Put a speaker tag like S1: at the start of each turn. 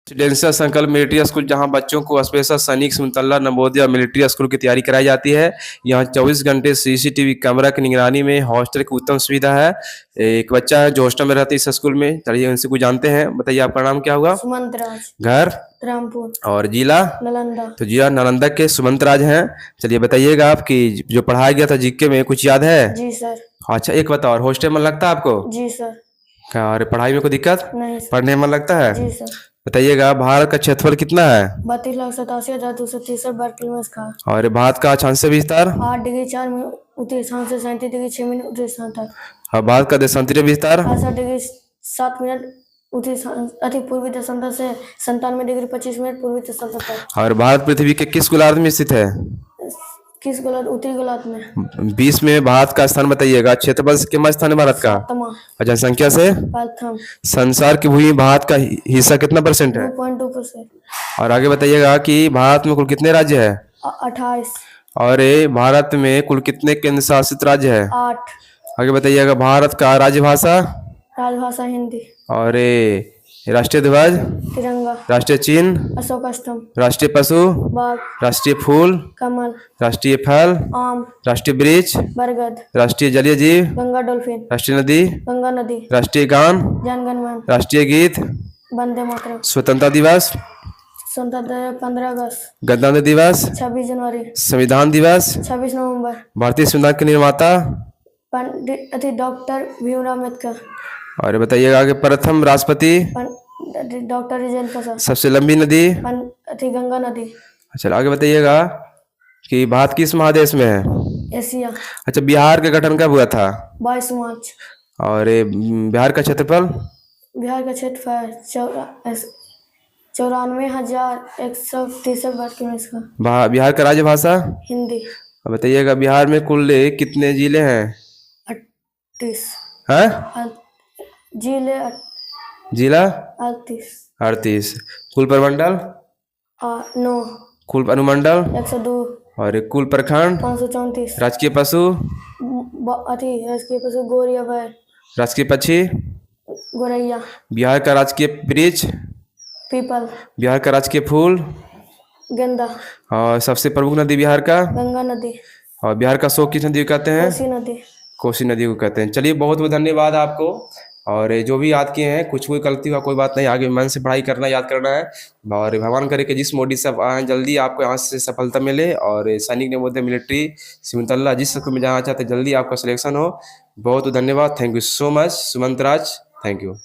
S1: Residential संकल्प military school, जहां बच्चों को स्पेशल सैनिक सिमुलतला नवोदय मिलिट्री स्कूल की तैयारी कराई जाती है। यहां 24 घंटे सीसीटीवी कैमरा की निगरानी में हॉस्टल की उत्तम सुविधा है। एक बच्चा है जो हॉस्टल में रहती है इस स्कूल में। चलिए उनसे कुछ जानते हैं। बताइए आपका नाम क्या हुआ?
S2: सुमंत राज,
S1: घर
S2: रामपुर
S1: और जिला?
S2: नालंदा।
S1: तो जिला नालंदा के सुमंत राज हैं। चलिए बताइएगा, आपकी जो पढ़ाया गया था जीके में कुछ याद है?
S2: जी सर।
S1: अच्छा एक बताओ, और हॉस्टल में लगता है आपको?
S2: जी सर।
S1: क्या और पढ़ाई में कोई दिक्कत?
S2: नहीं सर।
S1: पढ़ने में मन लगता है?
S2: जी सर।
S1: बताइएगा, भारत का क्षेत्रफल कितना है?
S2: 32,87,263 वर्ग किलोमीटर का।
S1: और भारत का अक्षांश विस्तार?
S2: 8 डिग्री 4 मिनट उत्तरी स्थान से 37 डिग्री 6 मिनट उत्तरी स्थान तक।
S1: और भारत का देशांतरीय विस्तार?
S2: 68 डिग्री 7 मिनट उत्तरी अति पूर्वी देशांतर से 97 डिग्री 25 मिनट पूर्वी देशांतर तक।
S1: और भारत पृथ्वी के किस गोलार्ध में स्थित है?
S2: किस गोलार्ध? उत्तरी गोलार्ध में।
S1: 20 में भारत का स्थान बताइएगा। क्षेत्रफल से कितना स्थान है भारत का?
S2: तमा
S1: और जनसंख्या से?
S2: प्रथम।
S1: संसार की भूमि में भारत का हिस्सा कितना परसेंट है?
S2: 2.2%।
S1: और आगे बताइएगा कि भारत में कुल कितने राज्य है?
S2: 28।
S1: और ये भारत में कुल कितने केंद्र शासित राज्य है?
S2: 8।
S1: आगे बताइएगा, भारत का राजभाषा?
S2: राजभाषा हिंदी।
S1: और ये राष्ट्रीय ध्वज?
S2: तिरंगा।
S1: राष्ट्रीय चिन्ह?
S2: अशोक स्तंभ।
S1: राष्ट्रीय पशु?
S2: बाघ।
S1: राष्ट्रीय फूल?
S2: कमल।
S1: राष्ट्रीय फल?
S2: आम।
S1: राष्ट्रीय वृक्ष?
S2: बरगद।
S1: राष्ट्रीय जलीय जीव?
S2: गंगा डॉल्फिन।
S1: राष्ट्रीय नदी?
S2: गंगा नदी।
S1: राष्ट्रीय गान?
S2: जन गण मन।
S1: राष्ट्रीय गीत?
S2: वंदे मातरम।
S1: स्वतंत्रता दिवस?
S2: स्वतंत्रता 15 अगस्त।
S1: गणतंत्र दिवस?
S2: 26 जनवरी।
S1: संविधान दिवस?
S2: 26 नवंबर।
S1: भारतीय संविधान के निर्माता?
S2: पंडित डॉक्टर भीमराव अम्बेडकर।
S1: और बताइएगा कि प्रथम राष्ट्रपति?
S2: डॉक्टर राजेंद्र प्रसाद।
S1: सबसे लंबी नदी?
S2: गंगा नदी।
S1: अच्छा आगे बताइएगा कि भारत किस महादेश में है?
S2: एशिया।
S1: अच्छा, बिहार का गठन कब हुआ था?
S2: 22 मार्च।
S1: और ये बिहार का क्षेत्रफल?
S2: बिहार का क्षेत्रफल 94,163 वर्ग किलोमीटर का।
S1: बिहार का राजभाषा?
S2: हिंदी।
S1: अब बताइएगा, बिहार में कुल कितने जिले हैं?
S2: 38
S1: हैं?
S2: जिले
S1: जिला?
S2: 38।
S1: 38। कुल प्रमंडल?
S2: 9।
S1: कुल अनुमंडल?
S2: 102।
S1: और कुल प्रखंड?
S2: 534।
S1: राजकीय पशु?
S2: राजकीय पशु गौर या बैल।
S1: राजकीय पक्षी?
S2: गोरैया।
S1: बिहार का राजकीय वृक्ष?
S2: पीपल।
S1: बिहार का राजकीय फूल?
S2: गेंदा।
S1: और सबसे प्रमुख नदी बिहार का?
S2: गंगा नदी।
S1: और बिहार का शोक किस नदी को कहते हैं?
S2: कोसी नदी।
S1: कोसी नदी को कहते हैं। चलिए बहुत बहुत धन्यवाद आपको। और जो भी याद किए हैं, कुछ कोई गलती हुआ कोई बात नहीं, आगे मन से पढ़ाई करना, याद करना है। और भगवान करे कि जिस मोडी से आए जल्दी आपको यहाँ से सफलता मिले। और सैनिक नवोदय मिलिट्री सिमुलतला जिस स्कूल में जाना चाहते जल्दी आपका सिलेक्शन हो। बहुत बहुत धन्यवाद। Thank you so much Sumant Raj. Thank you.